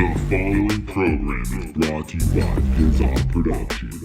The following program is brought to you by Doozy Productions.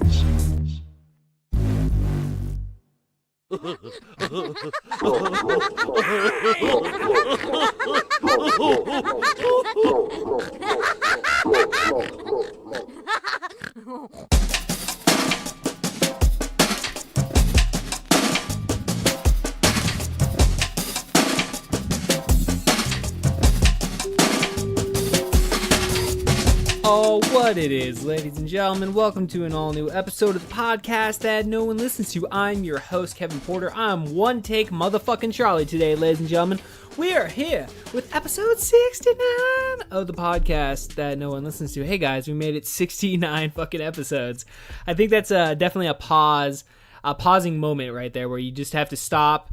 Oh, what it is, ladies and gentlemen. Welcome to an all-new episode of the podcast that no one listens to. I'm your host, Kevin Porter. I'm one take motherfucking Charlie today, ladies and gentlemen. We are here with episode 69 of the podcast that no one listens to. Hey guys, we made it 69 fucking episodes. I think that's definitely a pausing moment right there where you just have to stop,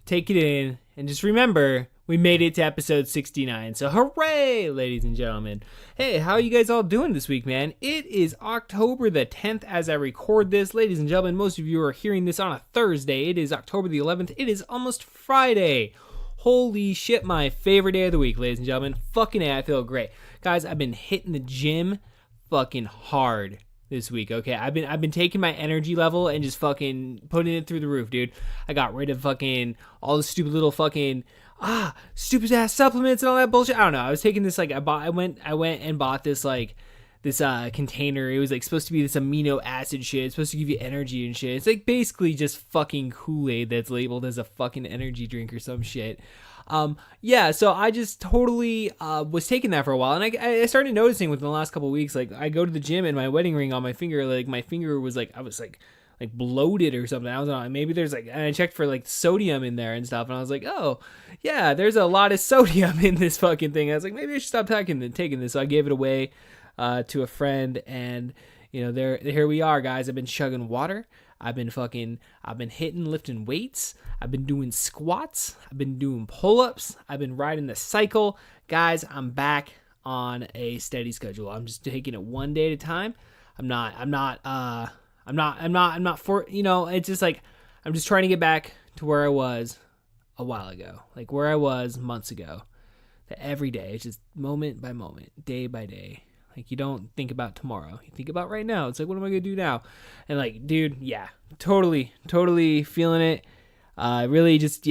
take it in, and just remember we made it to episode 69. So hooray, ladies and gentlemen. Hey, how are you guys all doing this week, man? It is October the 10th as I record this. Ladies and gentlemen, most of you are hearing this on a Thursday. It is October the 11th. It is almost Friday. Holy shit, my favorite day of the week, ladies and gentlemen. Fucking A, I feel great. Guys, I've been hitting the gym fucking hard this week, okay? I've been taking my energy level and just fucking putting it through the roof, dude. I got rid of fucking all the stupid little fucking stupid ass supplements and all that bullshit. I don't know. I was taking this like I went and bought this like this container. It was like supposed to be this amino acid shit. It's supposed to give you energy and shit. It's like basically just fucking Kool-Aid that's labeled as a fucking energy drink or some shit. Yeah, so I just totally was taking that for a while, and I started noticing within the last couple of weeks, like I go to the gym and my wedding ring on my finger, like my finger was like I was like bloated or something. I was on, maybe there's like, and I checked for like sodium in there and stuff, and I was like, oh yeah, there's a lot of sodium in this fucking thing. I was like, maybe I should stop taking this. So I gave it away to a friend, and you know, here we are, guys. I've been chugging water. I've been lifting weights. I've been doing squats. I've been doing pull-ups. I've been riding the cycle. Guys, I'm back on a steady schedule. I'm just taking it one day at a time. I'm not for, you know, it's just like, I'm just trying to get back to where I was a while ago, like where I was months ago. That every day, it's just moment by moment, day by day. Like, you don't think about tomorrow. You think about right now. It's like, what am I going to do now? And like, dude, yeah, totally feeling it. Really just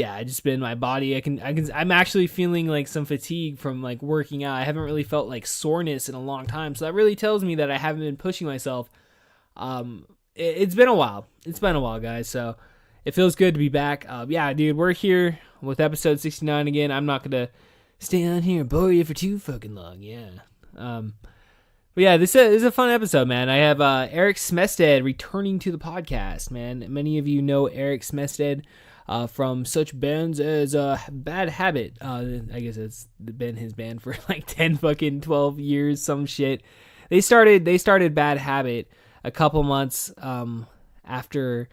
been my body. I'm actually feeling like some fatigue from like working out. I haven't really felt like soreness in a long time. So that really tells me that I haven't been pushing myself. It's been a while. It's been a while, guys. So it feels good to be back. Yeah, dude, we're here with episode 69 again. I'm not going to stay on here and bore you for too fucking long. Yeah. But yeah, this is a fun episode, man. I have Erik Smestad returning to the podcast, man. Many of you know Erik Smestad from such bands as Bad Habit. I guess it's been his band for like 10 fucking 12 years, some shit. They started Bad Habit a couple months after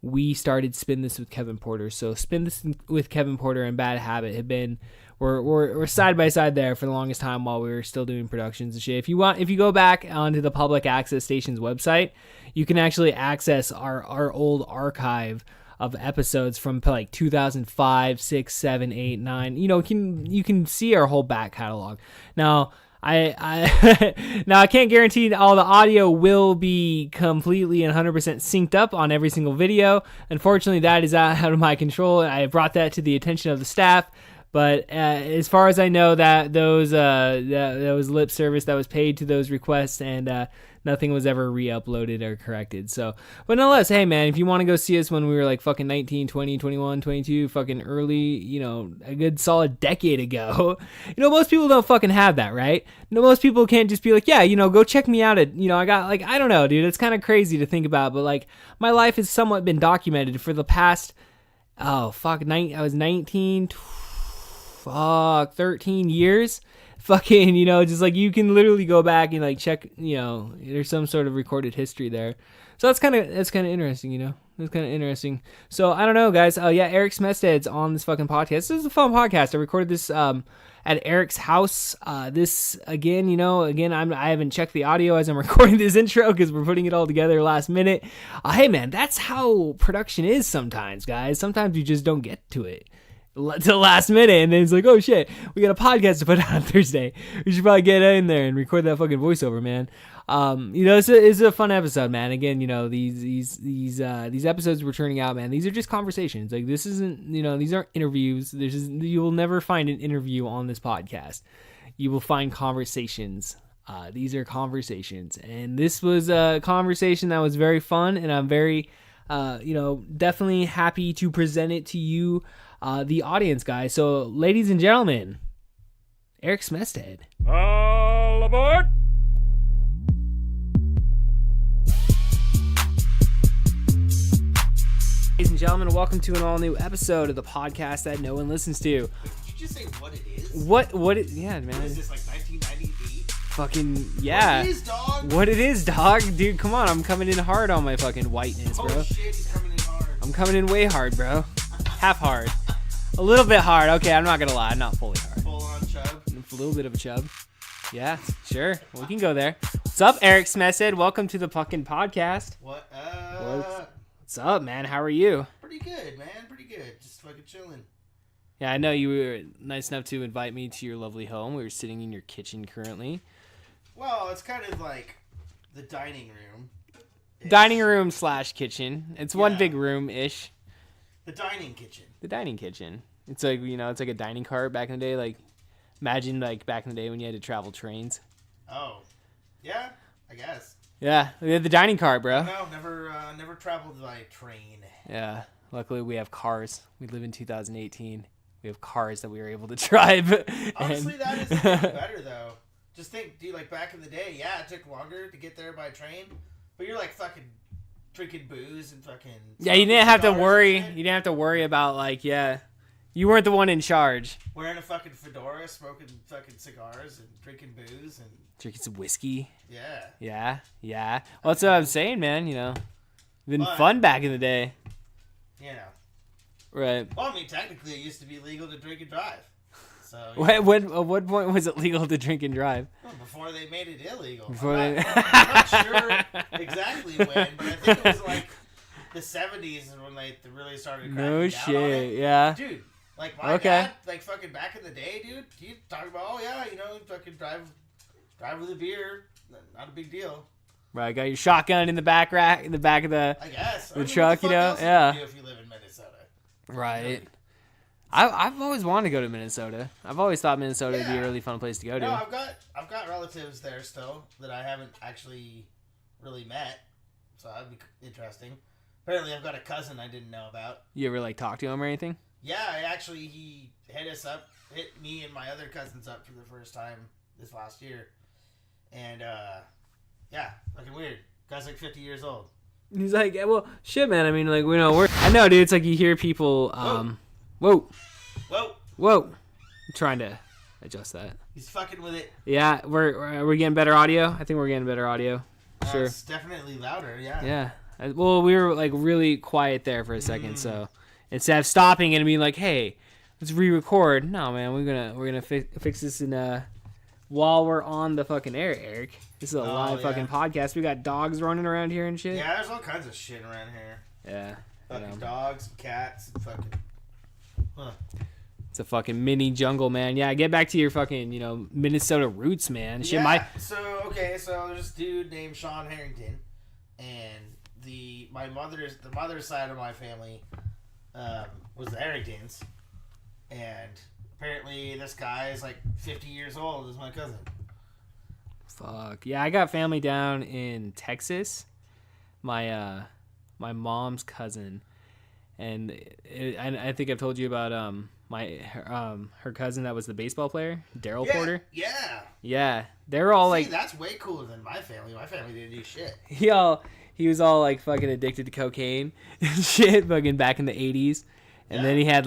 we started Spin This with Kevin Porter. So Spin This with Kevin Porter and Bad Habit have been we're side by side there for the longest time while we were still doing productions and shit. If you go back onto the Public Access Station's website, you can actually access our old archive of episodes from like 2005, 6, 7, 8, 9. You know, you can see our whole back catalog. Now, I can't guarantee all the audio will be completely and 100% synced up on every single video. Unfortunately, that is out of my control. I brought that to the attention of the staff. But as far as I know, that those lip service that was paid to those requests, and nothing was ever re-uploaded or corrected. So, but nonetheless, hey man, if you want to go see us when we were like fucking 19, 20, 21, 22, fucking early, you know, a good solid decade ago, you know, most people don't fucking have that, right? No, most people can't just be like, yeah, you know, go check me out at, you know, I got like, I don't know, dude, it's kind of crazy to think about, but like my life has somewhat been documented for the past, I was 19, 13 years. Fucking, you know, just like you can literally go back and like check, you know, there's some sort of recorded history there. So that's kind of interesting, you know. It's kind of interesting. So I don't know, guys. Yeah, Erik Smestad's on this fucking podcast. This is a fun podcast. I recorded this at Erik's house. This again, you know, I haven't checked the audio as I'm recording this intro because we're putting it all together last minute. Hey man, that's how production is sometimes, guys. Sometimes you just don't get to it. to the last minute, and then it's like, oh shit, we got a podcast to put out on Thursday. We should probably get in there and record that fucking voiceover, man. It's a fun episode, man. Again, these episodes we're turning out, man. These are just conversations. Like, this isn't, these aren't interviews. You will never find an interview on this podcast. You will find conversations. These are conversations, and this was a conversation that was very fun, and I'm very, definitely happy to present it to you, the audience, guys. So, ladies and gentlemen, Erik Smestad. All aboard! Ladies and gentlemen, welcome to an all-new episode of the podcast that no one listens to. Did you just say what it is? Yeah, man. What is this, like 1998? Fucking, yeah. What it is, dog? What it is, dog? Dude, come on, I'm coming in hard on my fucking whiteness, bro. Oh shit, he's coming in hard. I'm coming in way hard, bro. Half hard. A little bit hard. Okay, I'm not gonna lie, I'm not fully hard. Full on chub. A little bit of a chub. Yeah, sure. We can go there. What's up, Erik Smestad? Welcome to the fucking podcast. What's up, man? How are you? Pretty good, man. Pretty good. Just fucking chilling. Yeah, I know you were nice enough to invite me to your lovely home. We were sitting in your kitchen currently. Well, it's kind of like the dining room. Dining room / kitchen. It's one big room-ish. The dining kitchen. The dining kitchen. It's like, it's like a dining cart back in the day. Like, imagine like back in the day when you had to travel trains. Oh. Yeah, I guess. Yeah, we had the dining cart, bro. No, never traveled by train. Yeah, luckily we have cars. We live in 2018. We have cars that we were able to drive. Honestly, that is better though. Just think, dude, like back in the day, yeah, it took longer to get there by train, but you're like fucking drinking booze and fucking. Yeah, you didn't have to worry. You didn't have to worry about like, you weren't the one in charge. Wearing a fucking fedora, smoking fucking cigars and drinking booze and drinking some whiskey. Yeah. Yeah. Well, that's what I'm saying, man. Been fun back in the day. You know. Right. Well, I mean, technically, it used to be legal to drink and drive. So. At what point was it legal to drink and drive? Well, before they made it illegal. I'm not sure exactly when, but I think it was like the 70s when they really started cracking down on it. Yeah. Dude, like my dad, like fucking back in the day, dude, he talked about, fucking drive with a beer, not a big deal. Right, got your shotgun in the back rack, in the back of the I guess. the truck, Yeah. If you live in Minnesota. Right. I've always wanted to go to Minnesota. I've always thought Minnesota would be a really fun place to go to. No, I've got relatives there still that I haven't actually really met, so that'd be interesting. Apparently, I've got a cousin I didn't know about. You ever talk to him or anything? Yeah, he hit me and my other cousins up for the first time this last year, and fucking weird. Guy's like 50 years old. He's like, well, shit, man. I mean, I know, dude. It's like you hear people. Whoa. I'm trying to adjust that. He's fucking with it. Yeah, we're getting better audio. I think we're getting better audio. Sure. It's definitely louder. Yeah. Yeah. Well, we were really quiet there for a second, so instead of stopping and being like, "Hey, let's re-record," no, man, we're gonna fix this in while we're on the fucking air, Erik. This is a live fucking podcast. We got dogs running around here and shit. Yeah, there's all kinds of shit around here. Yeah. Fucking dogs, cats, and fucking. Huh. It's a fucking mini jungle, man. Yeah, get back to your fucking, Minnesota roots, man. Shit, So there's this dude named Sean Harrington, and the mother's side of my family was the Harringtons, and apparently this guy is like 50 years old. Is my cousin. Fuck yeah, I got family down in Texas. My mom's cousin, and I think I've told you about her cousin that was the baseball player, Daryl Porter. Yeah, they're all that's way cooler than my family. My family didn't do shit. He was all fucking addicted to cocaine and shit, fucking back in the 80s, and then he had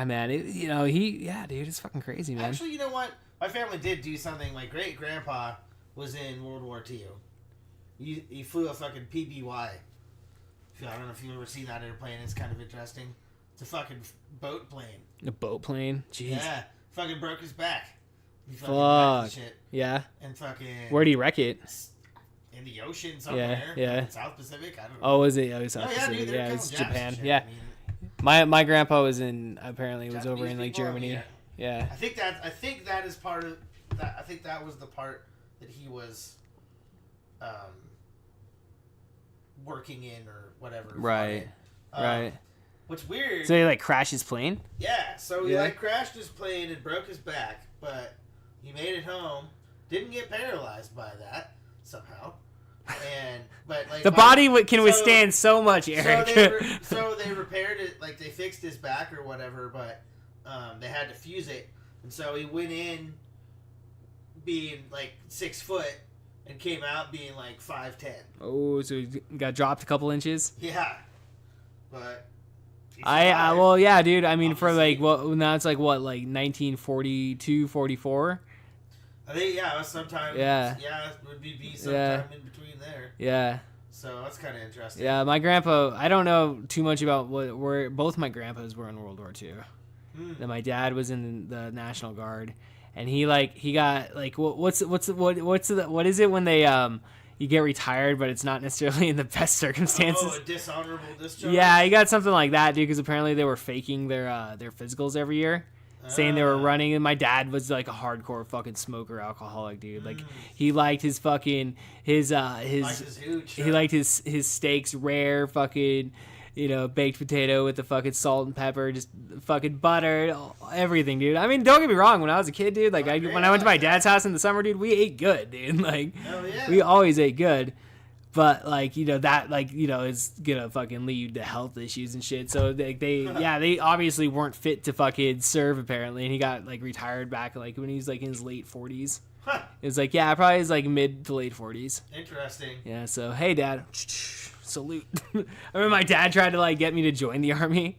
man, dude, it's fucking crazy, man. Actually, you know what? My family did do something. My great grandpa was in World War II. He flew a fucking PBY. I don't know if you've ever seen that airplane. It's kind of interesting. It's a fucking boat plane. A boat plane? Jeez. Yeah. Fucking broke his back. He fucking wrecked the shit. Yeah. And fucking... Where'd he wreck it? In the ocean somewhere. Yeah. South Pacific? I don't know. Oh, was it? Oh, South Pacific. Dude, yeah, it's Japan. shit. Yeah. My grandpa was over in Japanese like people, Germany. Yeah. I think that is part of that. I think that was the part that he was working in or whatever. Right. Right. What's weird. So he like crashed his plane? Yeah. So he like crashed his plane and broke his back, but he made it home. Didn't get paralyzed by that somehow. But like the body can withstand so much, Eric. So they repaired it, like they fixed his back or whatever, but they had to fuse it, and so he went in being like 6 foot and came out being like 5'10". Oh, so he got dropped a couple inches. Yeah, but well, yeah, dude. I mean, obviously. For like now it's like what, like 1942, 44. I think sometime. Yeah. Yeah, it would be sometime in between there. Yeah. So that's kind of interesting. Yeah, my grandpa. I don't know too much about where both my grandpas were in World War II. Then my dad was in the National Guard, and he got like what is it when they you get retired, but it's not necessarily in the best circumstances. Oh, a dishonorable discharge. Yeah, he got something like that, dude. Because apparently they were faking their physicals every year. Saying they were running, and my dad was like a hardcore fucking smoker, alcoholic, dude. Like he liked his fucking his he liked his steaks rare, fucking, baked potato with the fucking salt and pepper, just fucking butter, everything, dude. I mean, don't get me wrong. When I was a kid, dude, like when I went to my dad's house in the summer, dude, we ate good, dude. Like we always ate good. But like that is gonna fucking lead to health issues and shit. So they obviously weren't fit to fucking serve apparently, and he got like retired back like when he was like in his late 40s. Huh. It was like probably his like mid to late 40s. Interesting. Yeah. So hey, Dad, salute. I remember my dad tried to like get me to join the army.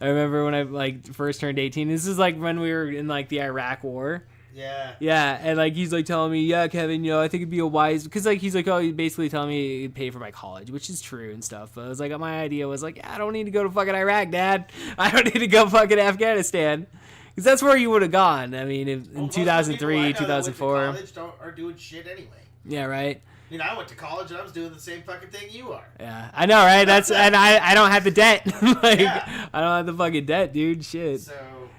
I remember when I like first turned 18. This is like when we were in like the Iraq War. Yeah. Yeah, and like he's like telling me, yeah, Kevin, I think it'd be a wise, because like he's like, oh, he's basically telling me he'd pay for my college, which is true and stuff. But it was like my idea was like, I don't need to go to fucking Iraq, Dad. I don't need to go fucking Afghanistan, because that's where you would have gone. I mean, in 2003, 2004. College are doing shit anyway. Yeah, right. I mean, I went to college and I was doing the same fucking thing you are. Yeah, I know, right? And I don't have the debt. I don't have the fucking debt, dude. Shit. So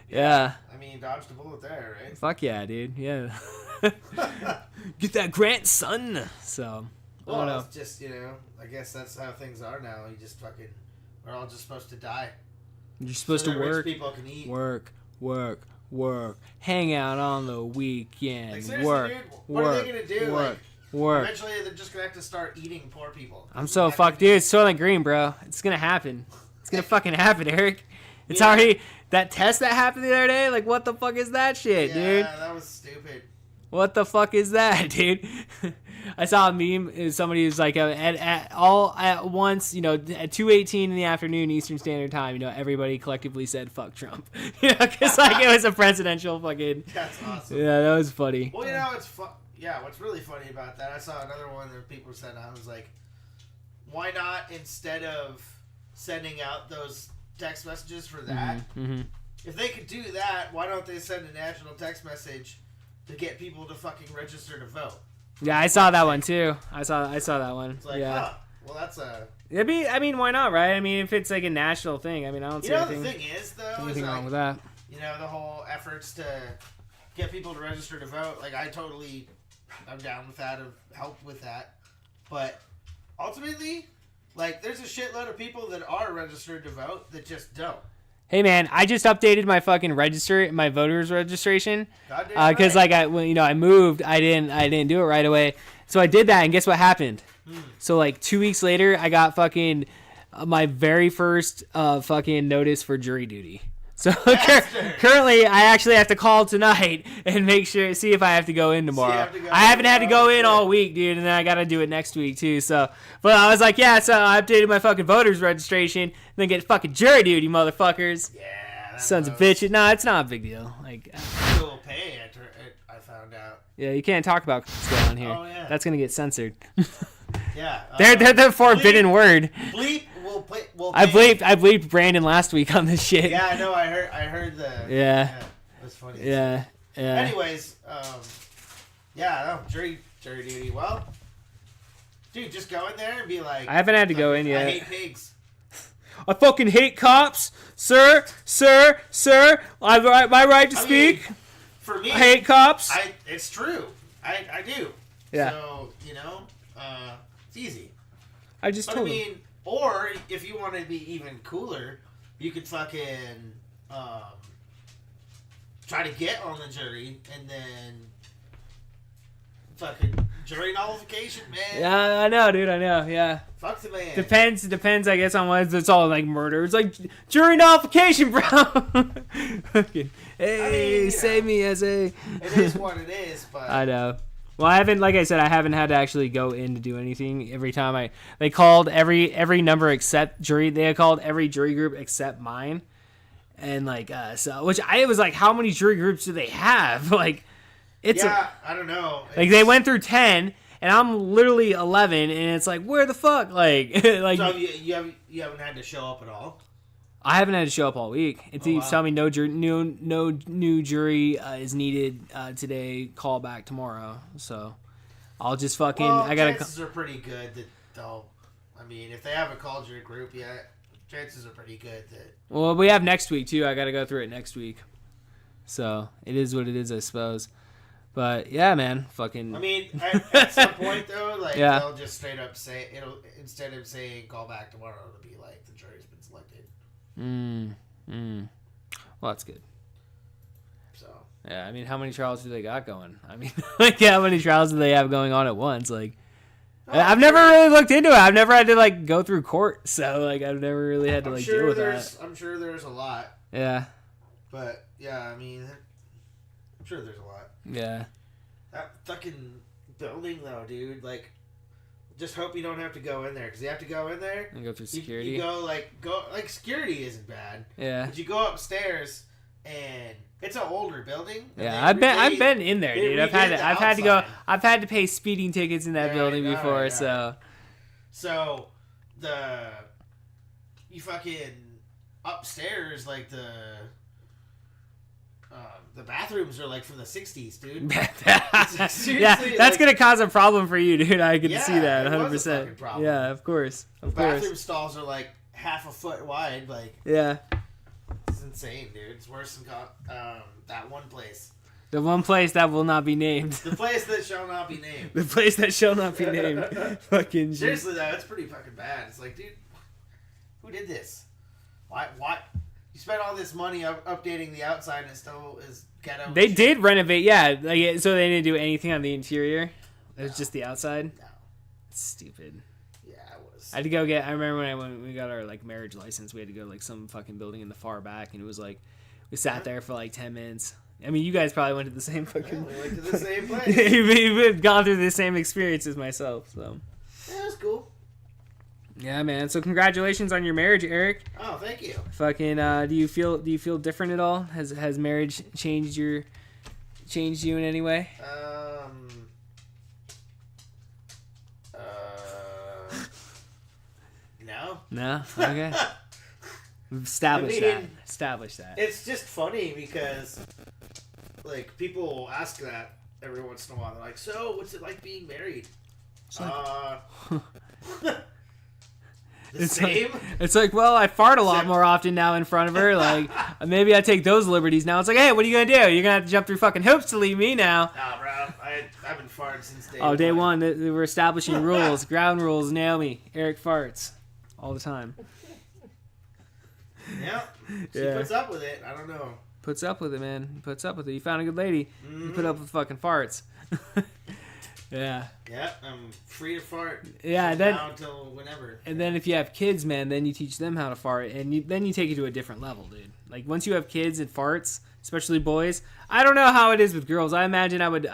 yeah. Dodged a bullet there, right? Fuck yeah, dude. Yeah. Get that grant, son. So, well, I don't know. It's just, I guess that's how things are now. You just fucking, we're all just supposed to die. You're supposed to work. Rich people can eat. Work. Hang out on the weekend. Like, seriously, dude, what are they going to do? Work. Eventually, they're just going to have to start eating poor people. I'm so fucked, dude. It's Soylent Green, bro. It's going to happen. It's going to fucking happen, Eric. It's already... That test that happened the other day, like, what the fuck is that shit, dude? Yeah, that was stupid. What the fuck is that, dude? I saw a meme. Somebody was like, at once, at 2:18 in the afternoon Eastern Standard Time, everybody collectively said fuck Trump. Because like it was a presidential fucking. That's awesome. Yeah, that was funny. Well, it's what's really funny about that, I saw another one that people said, I was like, why not, instead of sending out those text messages for that. Mm-hmm. If they could do that, why don't they send a national text message to get people to fucking register to vote? Yeah, I saw that one too. I saw that one. It's like, yeah. Well, that's a. I mean, why not, right? I mean, if it's like a national thing, I mean, I don't see anything. The thing is, though, anything wrong with that. The whole efforts to get people to register to vote. Like, I'm down with that, of help with that, but ultimately. Like, there's a shitload of people that are registered to vote that just don't. Hey, man, I just updated my fucking my voter's registration. Because, right. like, I moved. I didn't do it right away. So I did that, and guess what happened? So, like, 2 weeks later, I got fucking my very first fucking notice for jury duty. So currently, I actually have to call tonight and see if I have to go in tomorrow. I haven't had to go in all week, dude, and then I got to do it next week, too. So, but I was like, yeah, so I updated my fucking voter's registration and then get fucking jury duty, motherfuckers. Yeah. Sons of bitches. No, it's not a big deal. Like, will pay, I found out. Yeah, you can't talk about what's going on here. Oh, yeah. That's going to get censored. Yeah. They're the forbidden word. Bleep. I bleeped Brandon last week on this shit. Yeah, I know. I heard the. Yeah. That's funny. Yeah. Anyways, jury duty. Well, dude, just go in there and be like. I haven't had to go in yet. I hate pigs. I fucking hate cops, sir. My right to speak. For me, I hate cops. It's true. I do. Yeah. So, it's easy. I just told him. Or if you want to be even cooler, you could fucking try to get on the jury and then fucking jury nullification, man. Yeah, I know, dude. I know. Yeah. Fuck the man. Depends. I guess on what it's all like murder. It's like jury nullification, bro. Okay. Hey, save me, SA. It is what it is, but I know. Well, I haven't, like I said, I haven't had to actually go in to do anything. Every time they called every number except jury. They called every jury group except mine, and which I was like, how many jury groups do they have? Like, I don't know. Like they went through 10, and I'm literally 11, and it's like, where the fuck? Like So you haven't had to show up at all? I haven't had to show up all week. It keeps telling me no new jury is needed today. Call back tomorrow. So I'll just fucking. Well, I gotta. Chances are pretty good that they'll. I mean, if they haven't called your group yet, chances are pretty good that. Well, we have next week too. I gotta go through it next week. So it is what it is, I suppose. But yeah, man, fucking. I mean, at some point though, Yeah. they'll just straight up say it'll instead of saying call back tomorrow, it'll be like the jury's been selected. Well, that's good. So. Yeah, I mean, how many trials do they got going? I mean, how many trials do they have going on at once? Like, I've never really looked into it. I've never had to go through court, so I've never really had to deal with that. I'm sure there's a lot. Yeah. But yeah, I mean, I'm sure there's a lot. Yeah. That fucking building though, dude. Just hope you don't have to go in there, because you have to go in there And go through security. You go security isn't bad. Yeah. But you go upstairs and it's an older building. Yeah, I've been in there, dude. I've had to pay speeding tickets in that building before, so. So you fucking upstairs, the bathrooms are from the 60s, dude. Yeah, that's gonna cause a problem for you, dude. I can see that 100%. Yeah, of course. Bathroom stalls are half a foot wide. Yeah. It's insane, dude. It's worse than that one place. The one place that will not be named. The place that shall not be named. The place that shall not be named. Fucking seriously though, it's pretty fucking bad. It's dude, who did this? Why? You spent all this money updating the outside and it still is ghetto. They did renovate, yeah. So they didn't do anything on the interior. It was just the outside. No. It's stupid. Yeah, it was. I had to go get. I remember when we got our marriage license, we had to go to some fucking building in the far back, and it was we sat there for 10 minutes. I mean, you guys probably went to the same fucking. Yeah, we went to the same place. You've gone through the same experience as myself, so. Yeah, it was cool. Yeah, man. So congratulations on your marriage, Eric. Oh, thank you. Fucking. Do you feel different at all? Has marriage changed you in any way? No. No. Okay. We've established that. It's just funny because, people will ask that every once in a while. They're like, "So, what's it like being married?" Same. Well, I fart a lot more often now in front of her. Maybe I take those liberties now. It's hey, what are you gonna do? You're gonna have to jump through fucking hoops to leave me now. Nah, bro. I've been farting since day day one. We're establishing rules, ground rules. Naomi, Eric farts all the time. Yeah. She puts up with it. I don't know. Puts up with it, man. Puts up with it. You found a good lady. You put up with fucking farts. Yeah. Yeah, I'm free to fart. Yeah, now until whenever. And then if you have kids, man, then you teach them how to fart, and then you take it to a different level, dude. Once you have kids and farts, especially boys, I don't know how it is with girls. I imagine I would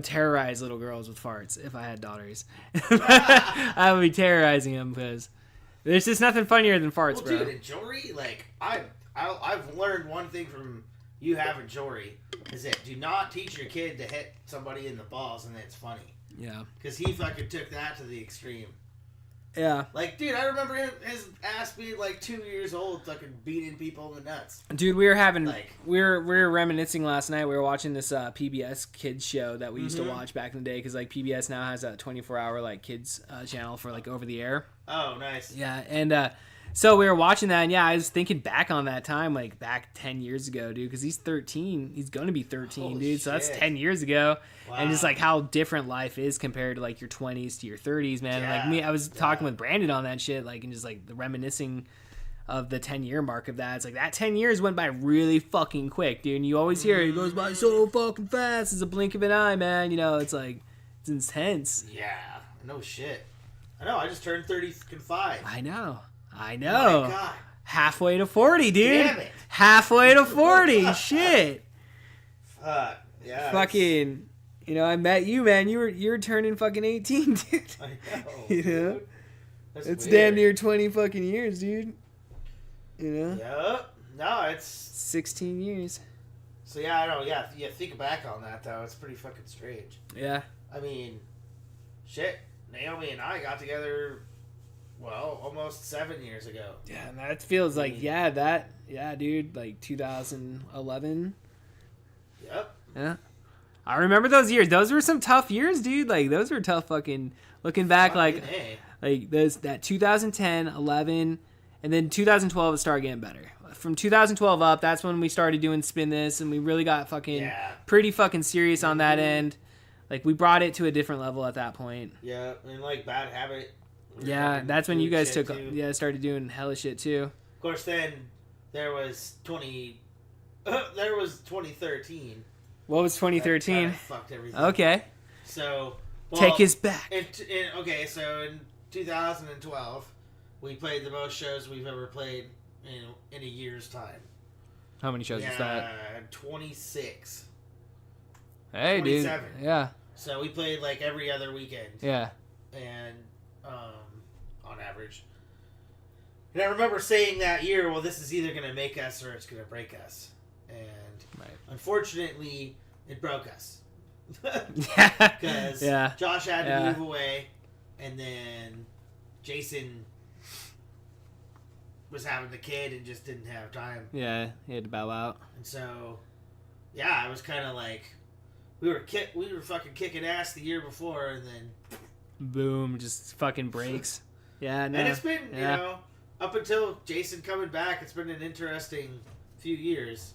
terrorize little girls with farts if I had daughters. I would be terrorizing them because there's just nothing funnier than farts, bro. Dude, and Jory, I've learned one thing from you having Jory is that do not teach your kid to hit somebody in the balls and it's funny. Yeah. Because he fucking took that to the extreme. Yeah. Dude, I remember his ass being 2 years old, fucking beating people in the nuts. Dude, we were reminiscing last night. We were watching this PBS kids show that we used to watch back in the day because PBS now has a 24-hour kids channel for over the air. Oh, nice. Yeah, and So we were watching that, and yeah, I was thinking back on that time, like back 10 years ago, dude, because he's 13. He's going to be 13, Holy dude. So that's shit. 10 years ago. Wow. And just like how different life is compared to like your 20s to your 30s, man. Yeah. Like me, I was talking with Brandon on that shit, like, and just like the reminiscing of the 10-year mark of that. It's like that 10 years went by really fucking quick, dude. And you always hear it goes by so fucking fast. It's a blink of an eye, man. You know, it's like, it's intense. Yeah. No shit. I know. I just turned 35. I know. Oh my God. Halfway to 40, dude. Damn it. Halfway to 40. Shit. Fuck. Yeah. Fucking, you know, I met you, man. You were turning fucking 18, dude. I know. You know? Dude. That's It's weird. damn near 20 fucking years, dude. You know? Yep. No, it's 16 years. so yeah. I know. Yeah. Yeah. Think back on that though. It's pretty fucking strange. Yeah. I mean, shit. Naomi and I got together. Well, almost 7 years ago. Yeah, and that feels like, dude, like 2011. Yep. Yeah. I remember those years. Those were some tough years, dude. Like, those were tough fucking, looking back, Fucking A. like that 2010, 11, and then 2012 it started getting better. From 2012 up, that's when we started doing Spin This, and we really got fucking pretty fucking serious on that end. Like, we brought it to a different level at that point. Yeah, and like Bad Habit. Yeah, that's when you guys shit took, too. started doing hella shit too. Of course, then there was 2013. What was That 2013? kinda fucked everything. Okay. So Take us back. So in 2012, we played the most shows we've ever played in a year's time. How many shows is that? 26. Hey, dude. 27. Yeah. So we played like every other weekend. Yeah. And on average. And I remember saying that year, well, this is either going to make us or it's going to break us. And unfortunately, it broke us. Because Josh had to move away, and then Jason was having the kid and just didn't have time. Yeah, he had to bow out. And so, yeah, I was kind of like, we were fucking kicking ass the year before, and then boom, just fucking breaks. Yeah, no. And it's been, you know, up until Jason coming back, it's been an interesting few years.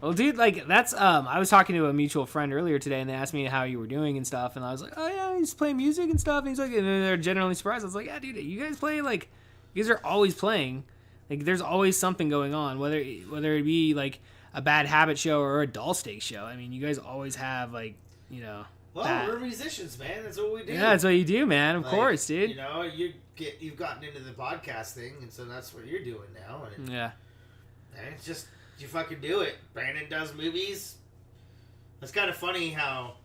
Well, dude, like, that's, I was talking to a mutual friend earlier today, and they asked me how you were doing and stuff, and I was like, oh, yeah, he's playing music and stuff, and he's like, and they're generally surprised. I was like, yeah, dude, you guys play, like, you guys are always playing. Like, there's always something going on, whether it be, like, a Bad Habit show or a Doll Steak show. I mean, you guys always have, like, you know. Well, we're musicians, man. That's what we do. Yeah, that's what you do, man. Of course, dude. You know, you've gotten into the podcast thing, and so that's what you're doing now. And, and it's just, you fucking do it. Brandon does movies. It's kind of funny how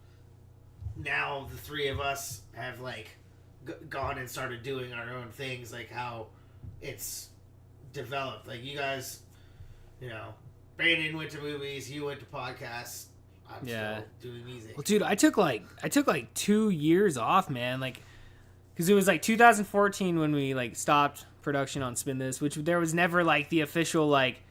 now the three of us have, like, gone and started doing our own things, like how it's developed. Like, you guys, you know, Brandon went to movies, you went to podcasts. I'm still doing music. Well, dude, I took like 2 years off, man. Like, because it was like 2014 when we like stopped production on Spin This, which there was never like the official like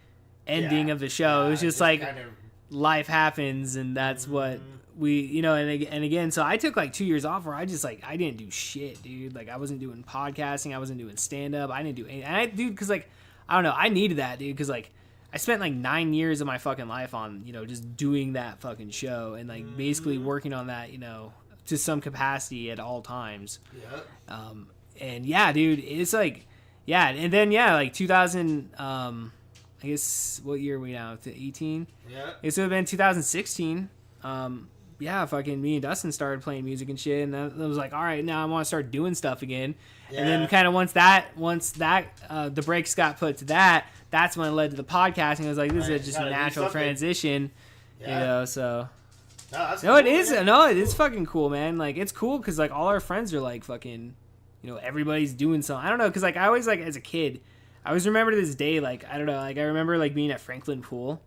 ending of the show. It was just like kind of life happens, and that's what we, you know. And again, so I took like 2 years off where I just like I didn't do shit, dude. Like I wasn't doing podcasting, I wasn't doing stand up, I didn't do anything. Dude, because like I don't know, I needed that, dude, because like. I spent like 9 years of my fucking life on, you know, just doing that fucking show and like basically working on that, you know, to some capacity at all times. Yeah. And yeah, dude, it's like, yeah. And then, yeah, like 2000, I guess, what year are we now? To 18? Yeah. It would have been 2016. Yeah, fucking me and Dustin started playing music and shit. And I was like, all right, now I want to start doing stuff again. Yeah. And then kind of once that, the brakes got put to that, that's when it led to the podcasting. I was like, this is just a natural transition, you know, so. No, it is. No, it is fucking cool, man. Like, it's cool because, like, all our friends are, like, fucking, you know, everybody's doing something. I don't know, because, like, I always, like, as a kid, I always remember to this day, like, I don't know, like, I remember, like, being at Franklin Pool.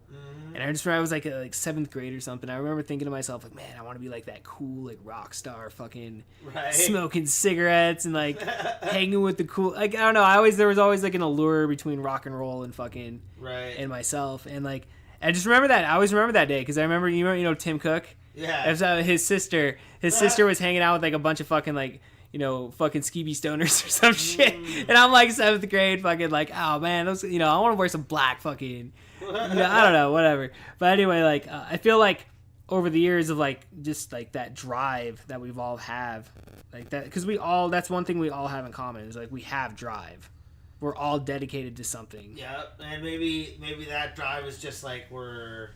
And I just remember I was like 7th grade or something. I remember thinking to myself, like, man, I want to be like that cool, like, rock star fucking smoking cigarettes and like hanging with the cool, like, I don't know. There was always like an allure between rock and roll and fucking and myself. And like, I just remember that. I always remember that day because I remember, you know, Tim Cook? Yeah. His sister was hanging out with like a bunch of fucking like, fucking skeevy stoners or some shit. And I'm like 7th grade, fucking like, oh man, those, I want to wear some black fucking, I don't know, whatever. But anyway, like, I feel like over the years of like, just like that drive that we've all have, like that, because that's one thing we all have in common is like, we have drive. We're all dedicated to something. Yeah, and maybe that drive is just like we're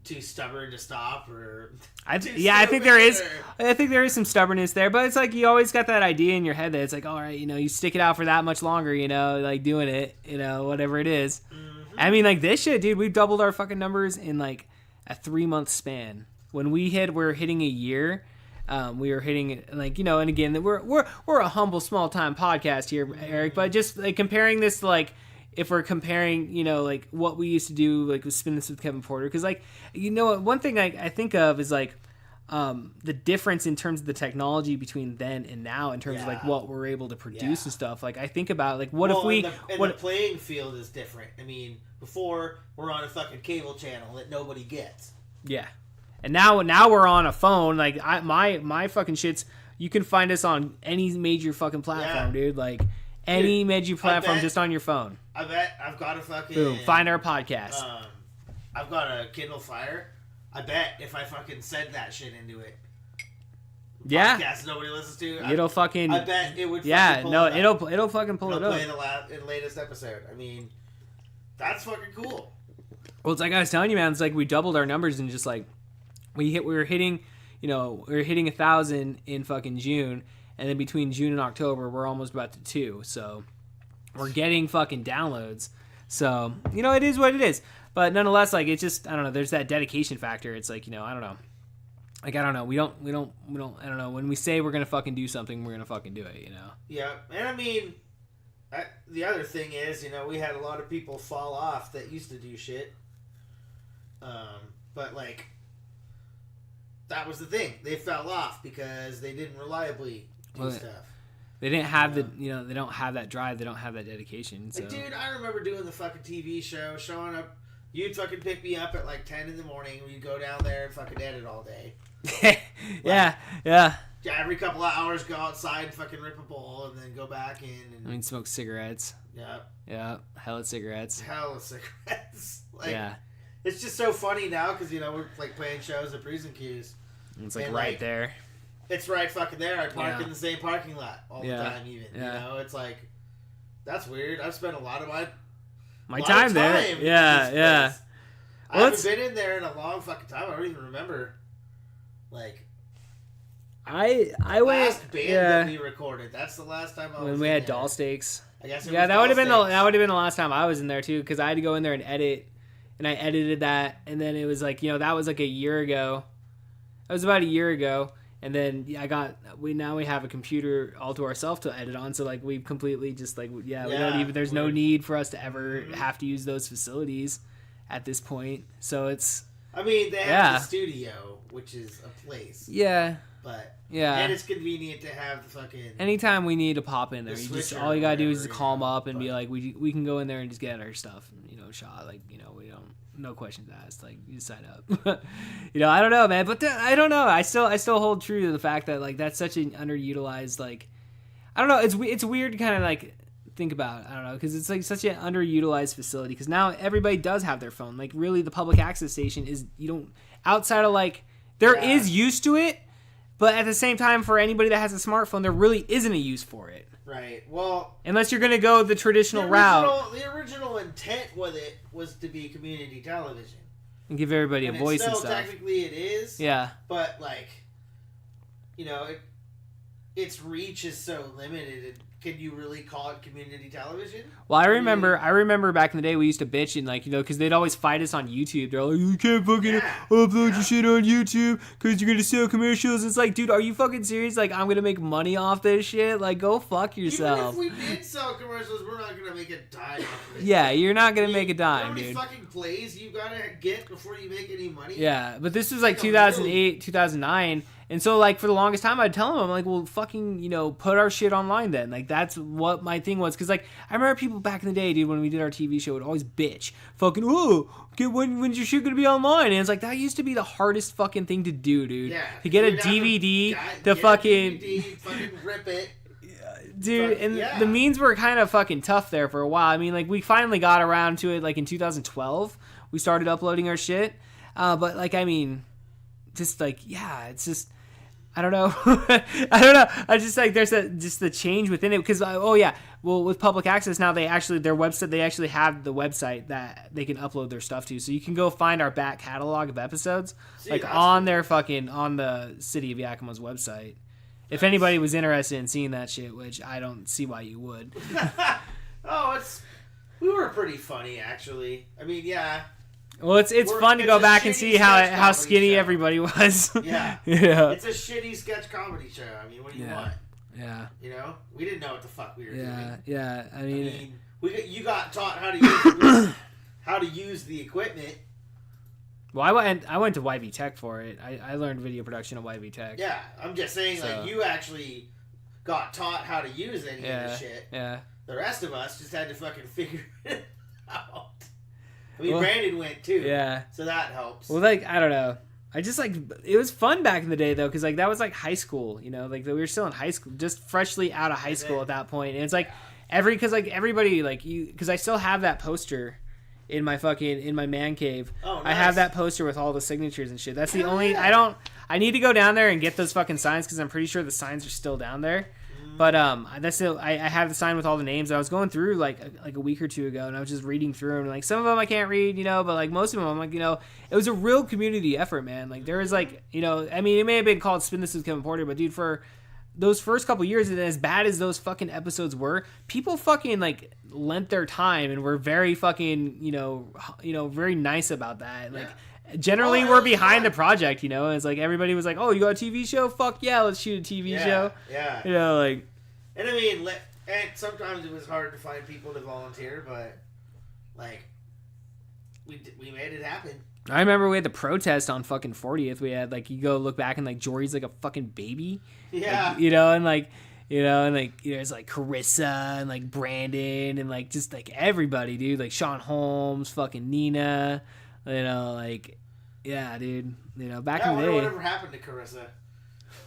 too stubborn to stop, or I think there is some stubbornness there, but it's like you always got that idea in your head that it's like, all right, you stick it out for that much longer, like doing it, whatever it is. Mm-hmm. I mean, like this shit, dude, we've doubled our fucking numbers in like a 3-month span. When we're hitting a year, we were hitting like, and again, we're a humble small time podcast here, Eric, but just like comparing this to like, if we're comparing, like what we used to do, like with Spin This with Kevin Porter, because like, one thing I think of is like the difference in terms of the technology between then and now in terms of like what we're able to produce and stuff. Like I think about like the playing field is different. I mean, before we're on a fucking cable channel that nobody gets. Yeah, and now we're on a phone. Like my fucking shits, you can find us on any major fucking platform, dude. Like any major platform just on your phone. I bet I've got a fucking... Boom, find our podcast. I've got a Kindle Fire. I bet if I fucking said that shit into it, podcast nobody listens to, it'll fucking... I bet it would it'll fucking pull it up. It'll play the latest episode. I mean, that's fucking cool. Well, it's like I was telling you, man, it's like we doubled our numbers and just like, we were hitting 1,000 in fucking June, and then between June and October, we're almost about to 2, so... We're getting fucking downloads. So, it is what it is. But nonetheless, like, it's just, I don't know, there's that dedication factor. It's like, I don't know. Like, I don't know. We don't, I don't know. When we say we're going to fucking do something, we're going to fucking do it, Yeah. And I mean, the other thing is, we had a lot of people fall off that used to do shit. But, like, that was the thing. They fell off because they didn't reliably do stuff. They didn't have they don't have that drive. They don't have that dedication. So. Like, dude, I remember doing the fucking TV show, showing up. You'd fucking pick me up at like 10 in the morning. We'd go down there and fucking edit all day. Yeah. Every couple of hours, go outside and fucking rip a bowl and then go back in. And smoke cigarettes. Yeah. Hella cigarettes. Like, it's just so funny now because, we're like playing shows at Breeze and Q's. It's like there. It's right fucking there. I park in the same parking lot all the time even. It's like, that's weird. I've spent a lot of my time there. Yeah. I haven't been in there in a long fucking time. I don't even remember. Like, I went. Last band that we recorded. That's the last time I was when we had Doll Steaks. I guess. That would have been the last time I was in there too, because I had to go in there and edit, and I edited that, and then it was like that was like a year ago. That was about a year ago. And then we have a computer all to ourselves to edit on, so like we've completely just like we don't even. There's no need for us to ever have to use those facilities at this point. So it's. I mean, they have the studio, which is a place. Yeah. But and it's convenient to have the fucking. Anytime we need to pop in there, all you gotta do is just call them up and be like, we can go in there and just get our stuff, shot. Like we don't. No questions asked. Like, you sign up. I don't know, man. But I don't know. I still hold true to the fact that like that's such an underutilized. Like, I don't know. It's weird to kind of like think about. I don't know, because it's like such an underutilized facility. Because now everybody does have their phone. Like, really, the public access station is outside of like there is use to it, but at the same time, for anybody that has a smartphone, there really isn't a use for it. Right. Well, unless you're going to go the traditional route. The original intent with it was to be community television and give everybody a voice and stuff. Technically, it is. Yeah. But like, its reach is so limited. Can you really call it community television? Well, I remember back in the day we used to bitch and like, because they'd always fight us on YouTube. They're like, you can't fucking upload your shit on YouTube because you're going to sell commercials. It's like, dude, are you fucking serious? Like, I'm going to make money off this shit? Like, go fuck yourself. Even if we did sell commercials, we're not going to make a dime off of it. Yeah, you're not going to make a dime, dude. How many fucking plays you got to get before you make any money? Yeah, but this was like 2008, 2009. And so, like, for the longest time, I'd tell them, I'm like, well, fucking, you know, put our shit online then. Like, that's what my thing was. Because, like, I remember people back in the day, dude, when we did our TV show, would always bitch. Fucking, oh, when's your shit going to be online? And it's like, that used to be the hardest fucking thing to do, dude. Yeah. To get a DVD, to fucking... fucking rip it. Dude, and the means were kind of fucking tough there for a while. I mean, like, we finally got around to it, like, in 2012. We started uploading our shit. But, like, I mean, just, like, yeah, it's just... I don't know. I don't know. I just like there's just the change within it because with public access now their website they actually have the website that they can upload their stuff to, so you can go find our back catalog of episodes on their fucking on the City of Yakima's website. If anybody was interested in seeing that shit, which I don't see why you would. We were pretty funny actually. I mean, yeah. Well, it's fun to go back and see how skinny everybody was. Yeah. Yeah. It's a shitty sketch comedy show. I mean, what do you want? Yeah. You know, we didn't know what the fuck we were doing. Yeah. I mean, you got taught how to use the equipment. Well, I went to YV Tech for it. I learned video production at YV Tech. Yeah, I'm just saying, like, you actually got taught how to use any of this shit. Yeah. The rest of us just had to fucking figure it out. I mean, Brandon went too. Yeah. So that helps. Well, like, I don't know. I just, like, it was fun back in the day, though, because, like, that was, like, high school, you know? Like, we were still in high school, just freshly out of high school at that point. And it's, like, everybody, like, because I still have that poster in my man cave. Oh, nice. I have that poster with all the signatures and shit. That's the only, I need to go down there and get those fucking signs, because I'm pretty sure the signs are still down there. But that's still, I have the sign with all the names. I was going through like a week or two ago, and I was just reading through them. Like, some of them I can't read, you know, but like most of them, I'm like, you know, it was a real community effort, man. Like, there was like, you know, I mean, it may have been called Spin This with Kevin Porter, but dude, for those first couple years, and as bad as those fucking episodes were, people fucking like lent their time and were very fucking, you know, very nice about that. Like. Yeah. Generally, we're behind the project, you know. It's like everybody was like, "Oh, you got a TV show? Fuck yeah, let's shoot a TV show." Yeah. You know, like. And I mean, and sometimes it was hard to find people to volunteer, but like, we made it happen. I remember we had the protest on fucking 40th. We had like, you go look back and like Jory's like a fucking baby. Yeah. Like, you know, and like. You know, and like there's like Carissa and like Brandon and like just like everybody, dude. Like Sean Holmes, fucking Nina. You know, like, yeah, dude. You know, back in the day. Whatever happened to Carissa?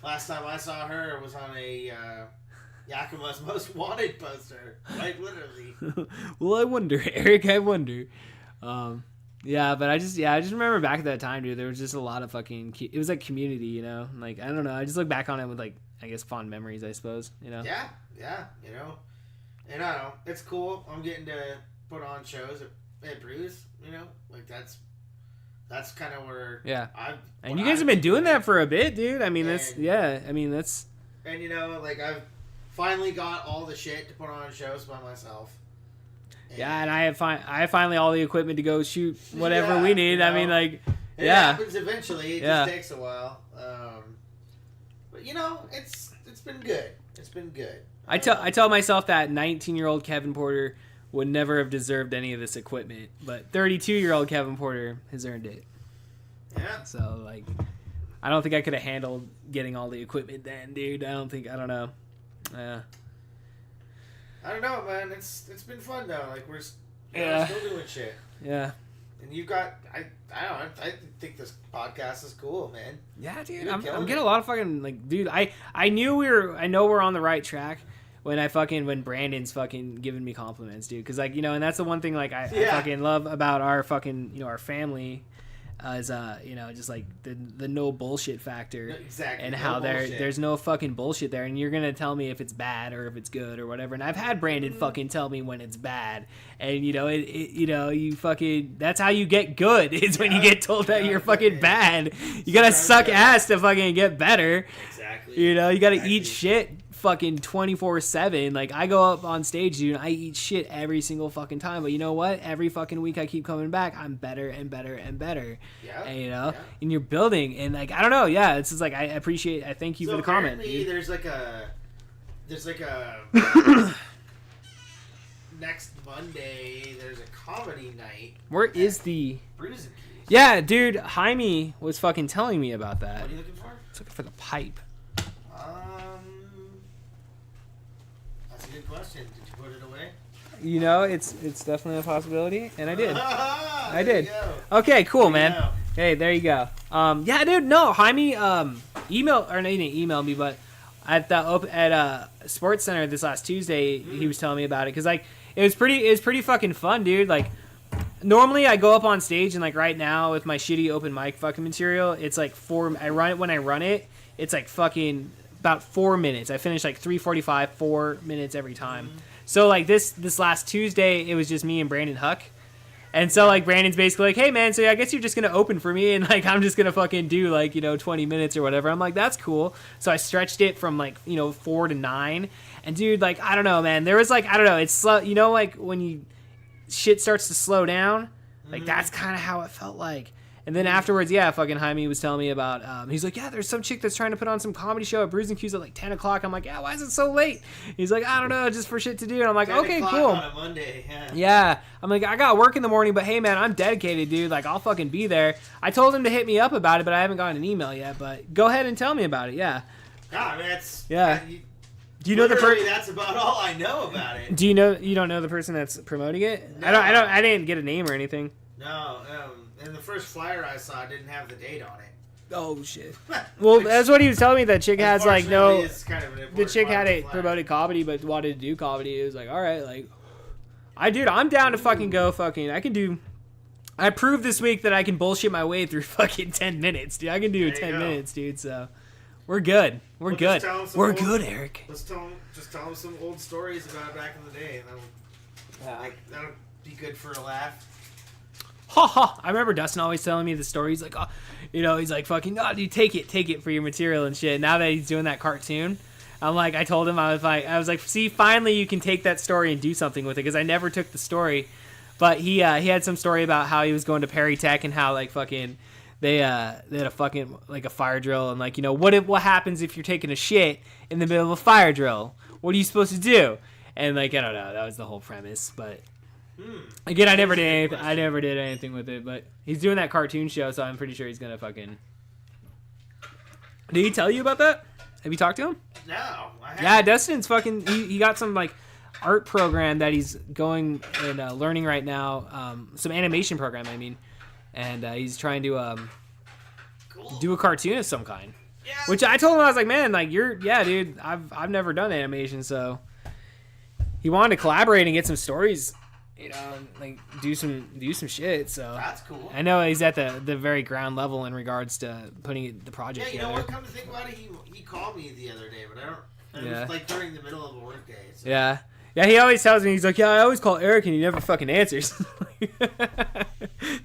Last time I saw her was on a Yakima's Most Wanted poster. Like, literally. Well, I wonder, Eric. I wonder. Yeah, but I just remember back at that time, dude. There was just a lot of fucking. It was like community, you know. Like, I don't know. I just look back on it with like, I guess, fond memories, I suppose. You know. Yeah. You know, and I don't know. It's cool. I'm getting to put on shows at Brews. You know, like that's kind of where and you guys have been doing that for a bit, dude. I mean, that's and you know, like, I've finally got all the shit to put on shows by myself. And I have finally all the equipment to go shoot whatever we need. You know, I mean, like, it happens eventually. It just takes a while. But you know, it's been good. It's been good. I tell myself that 19-year-old Kevin Porter would never have deserved any of this equipment, but 32-year-old Kevin Porter has earned it. Yeah. So, like, I don't think I could have handled getting all the equipment then, dude. I don't know. Yeah. I don't know, man. It's been fun though. Like, we're still doing shit. Yeah. And you've got I don't know. I think this podcast is cool, man. Yeah, dude. I'm getting a lot of fucking, like, dude. I know we're on the right track. When Brandon's fucking giving me compliments, dude. Because, like, you know, and that's the one thing, like, I fucking love about our fucking, you know, our family is, you know, just, like, the no bullshit factor. Exactly. And how there's no fucking bullshit there. And you're going to tell me if it's bad or if it's good or whatever. And I've had Brandon fucking tell me when it's bad. And, you know, you know, you fucking, that's how you get good, is when you get told that you're fucking bad. You got to suck ass to fucking get better. Exactly. You know, you got to eat shit fucking 24/7. Like, I go up on stage, dude, and I eat shit every single fucking time, but you know what, every fucking week I keep coming back, I'm better and better and better. And, you know, and you're building, and, like, I don't know, it's just like, I thank you for the comment, dude. there's like a next Monday there's a comedy night. Where is the Brews and Keys? Yeah, dude, Jaime was fucking telling me about that. What are you looking for? It's looking for the pipe. That's a good question. Did you put it away? You know, it's definitely a possibility, and I did. I There did. you go. Okay, cool, There you man. go. Hey, there you go. Yeah, dude, no, Jaime he didn't email me, but at Sports Center this last Tuesday, he was telling me about it because like it was pretty fucking fun, dude. Like normally I go up on stage and like right now with my shitty open mic fucking material, it's like I run it, it's like fucking about 4 minutes. I finish like 3:45, 4 minutes every time. So like this last Tuesday, it was just me and Brandon Huck. And so, like, Brandon's basically like, hey, man, so I guess you're just going to open for me, and, like, I'm just going to fucking do, like, 20 minutes or whatever. I'm like, that's cool. So I stretched it from, like, 4 to 9. And, dude, like, I don't know, man. There was, like, I don't know. It's slow. You know, like, when shit starts to slow down? Like, that's kind of how it felt like. And then afterwards, yeah, fucking Jaime was telling me about, he's like, yeah, there's some chick that's trying to put on some comedy show at Bruising Q's at like 10 o'clock. I'm like, yeah, why is it so late? He's like, I don't know, just for shit to do. And I'm like, 10 okay, o'clock cool. On a Monday, yeah. Yeah. I'm like, I got work in the morning, but hey, man, I'm dedicated, dude. Like, I'll fucking be there. I told him to hit me up about it, but I haven't gotten an email yet. But go ahead and tell me about it, yeah. God, I mean, that's... Yeah. Do you know the person? That's about all I know about it. Do you don't know the person that's promoting it? No. I didn't get a name or anything. No, and the first flyer I saw didn't have the date on it. Oh shit. Well, that's what he was telling me. That chick has like no. It's kind of an The important chick part had of it the flyer. promoted comedy, but wanted to do comedy. It was like, all right, like, I'm down to fucking go. Fucking, I can do. I proved this week that I can bullshit my way through fucking 10 minutes, dude. I can do There you 10 go. minutes, dude. So, we're good. We're Well, good. just tell 'em some We're old- good, Eric. Let's tell them some old stories about back in the day. That'll be good for a laugh. Ha ha! I remember Dustin always telling me the story. He's like, oh, he's like, fucking, no, dude, take it for your material and shit. Now that he's doing that cartoon, I'm like, I told him, I was like, see, finally you can take that story and do something with it, because I never took the story, but he had some story about how he was going to Perry Tech and how like fucking they had a fucking like a fire drill and like what happens if you're taking a shit in the middle of a fire drill? What are you supposed to do? And like I don't know, that was the whole premise, but. Again, I never did anything with it, but he's doing that cartoon show, so I'm pretty sure he's gonna fucking. Did he tell you about that? Have you talked to him? No, I haven't. Yeah, Dustin's fucking. He got some like art program that he's going and learning right now. Some animation program, I mean, and he's trying to Cool. do a cartoon of some kind. Yeah. Which I told him, I was like, man, like dude, I've never done animation, so he wanted to collaborate and get some stories. And like do some shit. So That's cool. I know he's at the very ground level in regards to putting the project Yeah, you together. know what? Come to think about it, he called me the other day, but I don't. It Yeah. was like during the middle of a work day. So. Yeah. He always tells me, he's like, yeah, I always call Eric and he never fucking answers.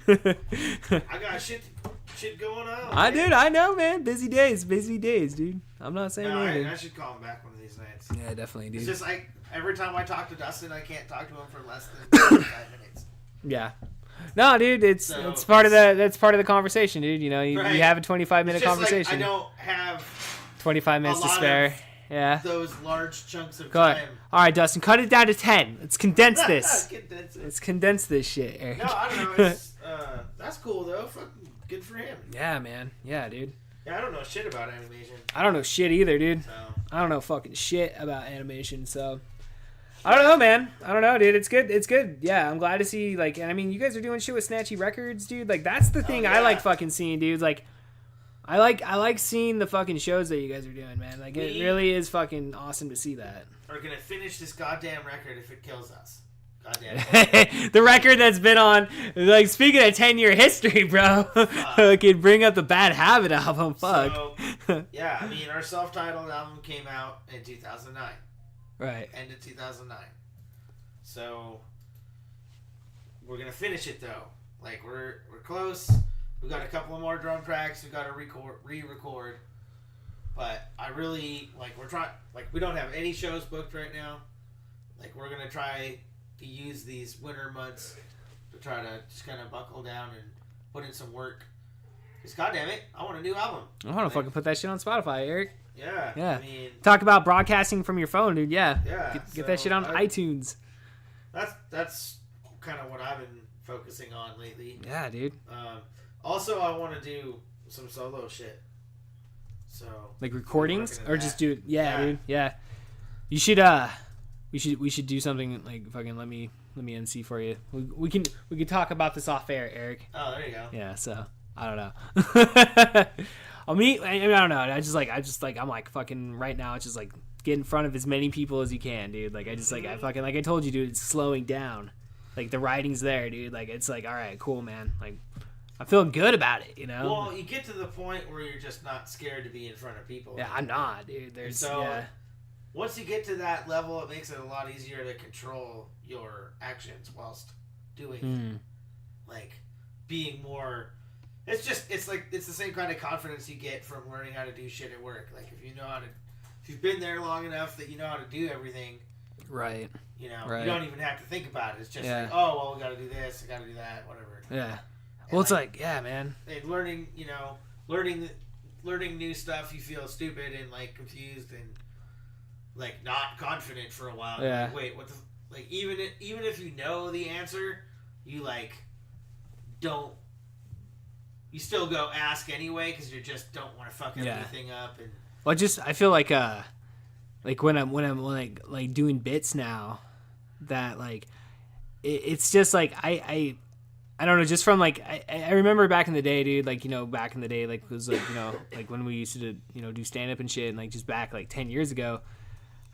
I got shit going on. I know, man. Busy days, dude. I'm not saying No, anything. I should call him back one of these nights. Yeah, definitely, dude. It's just like every time I talk to Dustin, I can't talk to him for less than 5 minutes. Yeah. No, dude, it's part of the conversation, dude. You Right. have a 25-minute It's just conversation. like I don't have 25 minutes to lot spare. of Yeah. those large chunks of Go ahead. time. All right, Dustin, cut it down to 10. Let's condense this. Condense it. Let's condense this shit, Eric. No, I don't know. It's, that's cool though. Fucking good for him. Yeah, man. Yeah, dude. Yeah, I don't know shit about animation. I don't know shit either, dude. So I don't know fucking shit about animation, so I don't know, man. I don't know, dude. It's good. It's good. Yeah, I'm glad to see, like, and I mean, you guys are doing shit with Snatchy Records, dude. Like, that's the thing I yeah. like fucking seeing, dude. Like, I like seeing the fucking shows that you guys are doing, man. Like, it really is fucking awesome to see that. we're gonna finish this goddamn record if it kills us. Goddamn. The record that's been on, like, speaking of 10-year history, bro. Fucking bring up the Bad Habit album. Fuck. So, yeah, I mean, our self-titled album came out in 2009. Right. End of 2009. So we're gonna finish it though. Like we're close. We got a couple of more drum tracks. We got to re-record. But I really we're trying. Like we don't have any shows booked right now. Like we're gonna try to use these winter months to try to just kind of buckle down and put in some work. Cause goddamn it, I want a new album. I want to fucking put that shit on Spotify, Eric. Yeah. Yeah. I mean, Talk about broadcasting from your phone, dude. Yeah. Yeah, Get that so shit on I- iTunes. that's kind of what I've been focusing on lately. Yeah, dude. Also, I want to do some solo shit. So Like recordings or just do Yeah. dude. Yeah. You should we should do something like fucking let me MC for you. We can talk about this off air, Eric. Oh, there you go. Yeah, so I don't know. I don't know. I just like I'm like fucking right now it's just like get in front of as many people as you can, dude. Like I just like I fucking like I told you, dude, it's slowing down. Like the writing's there, dude. Like it's like all right, cool, man. Like I'm feeling good about it, you know? Well, you get to the point where you're just not scared to be in front of people. Yeah, I'm not, dude. There's Once you get to that level, it makes it a lot easier to control your actions whilst doing it. Like being more. It's the same kind of confidence you get from learning how to do shit at work. Like if you've been there long enough that you know how to do everything. Right. You know, right. You don't even have to think about it. It's just like, oh, well, we got to do this, we got to do that, whatever. Yeah. Well, it's like, yeah, man. And learning new stuff, you feel stupid and like confused and like not confident for a while. Yeah. Like, wait, what the? Like even if you know the answer, you like don't. You still go ask anyway because you just don't want to fuck everything up. And well, I feel like when I'm like doing bits now, that like it's just like I don't know, just from like I remember back in the day, dude, like, you know, back in the day, like it was like, you know, like when we used to, you know, do stand up and shit, and like just back like 10 years ago,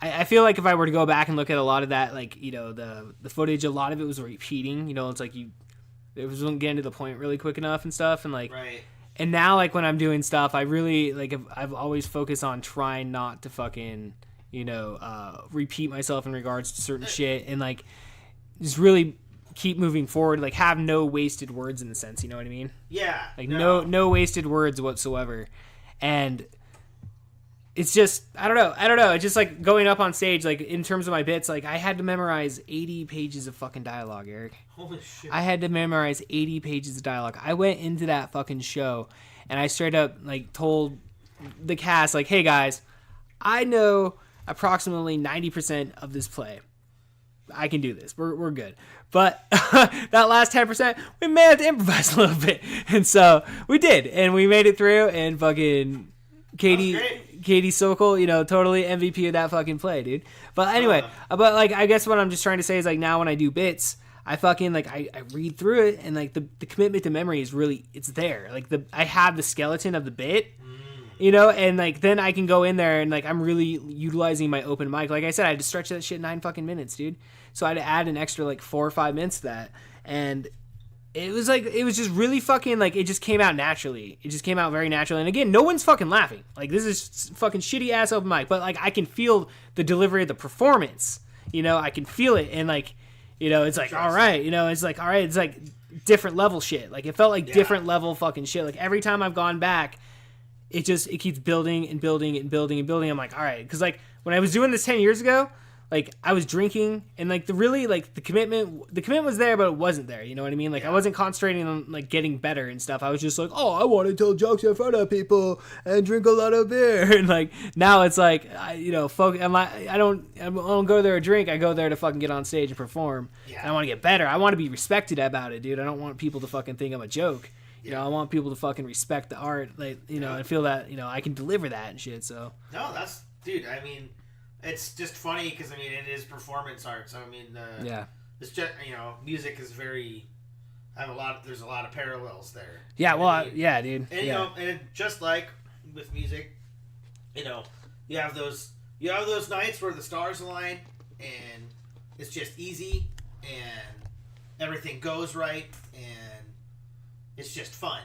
I feel like if I were to go back and look at a lot of that, like, you know, the footage, a lot of it was repeating, you know, it's like it wasn't getting to the point really quick enough and stuff, and like right. And now like when I'm doing stuff, I really like I've always focused on trying not to fucking, you know, repeat myself in regards to certain shit, and like just really keep moving forward, like have no wasted words in the sense, you know what I mean? Yeah. Like no wasted words whatsoever. And it's just I don't know. It's just like going up on stage, like in terms of my bits, like I had to memorize 80 pages of fucking dialogue, Eric. Holy shit. I had to memorize 80 pages of dialogue. I went into that fucking show and I straight up like told the cast, like, hey guys, I know approximately 90% of this play. I can do this. We're good. But that last 10%, we may have to improvise a little bit. And so we did. And we made it through, and fucking Katie Sokol, you know, totally MVP of that fucking play, dude. But anyway, but like I guess what I'm just trying to say is like now when I do bits, I fucking like I read through it, and like the commitment to memory is really, it's there. Like I have the skeleton of the bit. You know, and like then I can go in there and like I'm really utilizing my open mic. Like I said, I had to stretch that shit 9 fucking minutes, dude. So I had to add an extra like 4 or 5 minutes to that, and it was just really fucking like it just came out naturally. It just came out very naturally. And again, no one's fucking laughing. Like this is fucking shitty ass open mic, but like I can feel the delivery of the performance. You know, I can feel it, and like, you know, it's like all right, you know, it's like all right, it's like different level shit. Like it felt like different level fucking shit. Like every time I've gone back, it keeps building and building and building and building. I'm like, all right, because like when I was doing this 10 years ago, like I was drinking, and like the commitment was there, but it wasn't there. You know what I mean? Like I wasn't concentrating on like getting better and stuff. I was just like, oh, I want to tell jokes in front of people and drink a lot of beer. And like now it's like, I don't go there to drink. I go there to fucking get on stage and perform. Yeah. And I want to get better. I want to be respected about it, dude. I don't want people to fucking think I'm a joke. You know, I want people to fucking respect the art, like, you know, and feel that, you know, I can deliver that and shit, so. No, dude, I mean, it's just funny because, I mean, it is performance art, so, I mean, it's just, you know, music is very, there's a lot of parallels there. Yeah, well, yeah, dude. And, you know, and just like with music, you know, you have those nights where the stars align and it's just easy and everything goes right and it's just fun.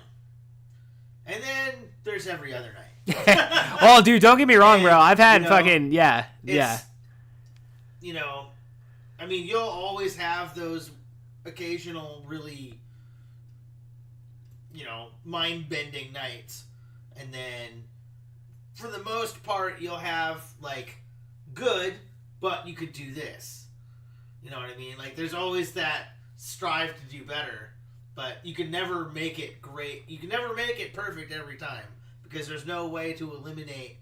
And then there's every other night. Oh, dude, don't get me wrong, bro. I've had fucking, yeah. You know, I mean, you'll always have those occasional really, you know, mind-bending nights. And then, for the most part, you'll have, like, good, but you could do this. You know what I mean? Like, there's always that strive to do better. But you can never make it great. You can never make it perfect every time because there's no way to eliminate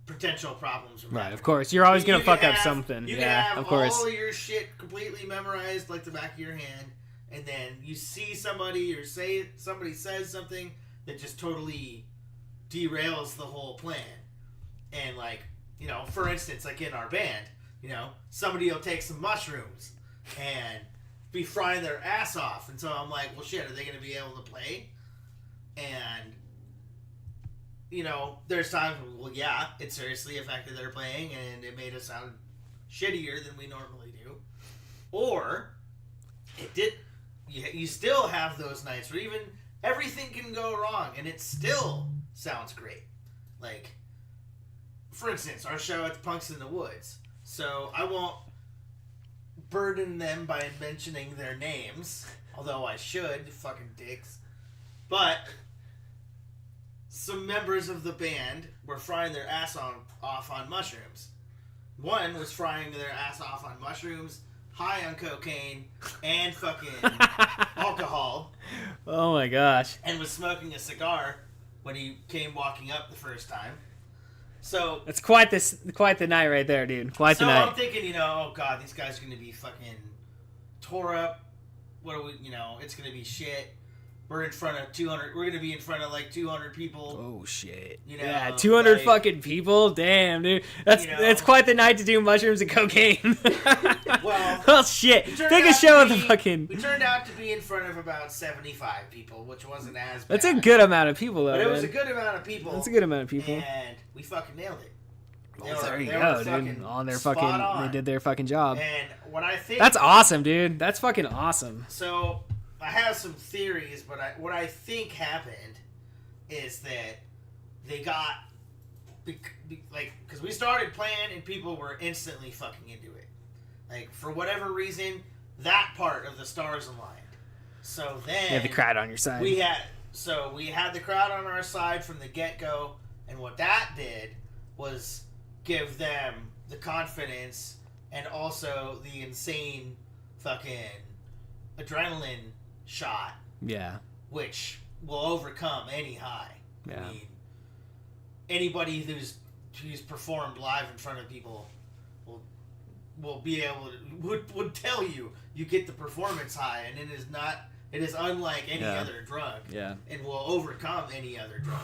potential problems. Right, of course. You're always going to fuck up something. You can have all your shit completely memorized like the back of your hand, and then you see somebody or somebody says something that just totally derails the whole plan. And like, you know, for instance, like in our band, you know, somebody will take some mushrooms and be frying their ass off, and so I'm like, well, shit, are they going to be able to play? And you know, there's times, well, yeah, it seriously affected their playing, and it made us sound shittier than we normally do. Or it did. You still have those nights where even everything can go wrong, and it still sounds great. Like, for instance, our show at the Punks in the Woods. So I won't burden them by mentioning their names, although I should, fucking dicks. But some members of the band were frying their ass off on mushrooms. One was frying their ass off on mushrooms, high on cocaine, and fucking alcohol. Oh my gosh. And was smoking a cigar when he came walking up the first time. So that's quite the night right there, dude. Quite the night. So I'm thinking, you know, oh god, these guys are gonna be fucking tore up. What are we? You know, it's gonna be shit. We're in front of 200. We're gonna be in front of like 200 people. Oh shit! You know, yeah, 200 like, fucking people. Damn, dude, that's quite the night to do mushrooms and cocaine. Well, shit. Biggest show of the fucking. We turned out to be in front of about 75 people, which wasn't as bad. That's a good amount of people, though. But it was a good amount of people. That's a good amount of people. And we fucking nailed it. There you go, dude. On their fucking, they did their fucking job. And what I think. That's awesome, dude. That's fucking awesome. So. I have some theories, but what I think happened is that they got, like, because we started playing and people were instantly fucking into it. Like, for whatever reason, that part of the stars aligned. So then... You had the crowd on your side. We had the crowd on our side from the get-go, and what that did was give them the confidence and also the insane fucking adrenaline shot, which will overcome any high. Yeah. I mean, anybody who's performed live in front of people will be able to would tell you get the performance high, and it is unlike any other drug. Yeah. And will overcome any other drug.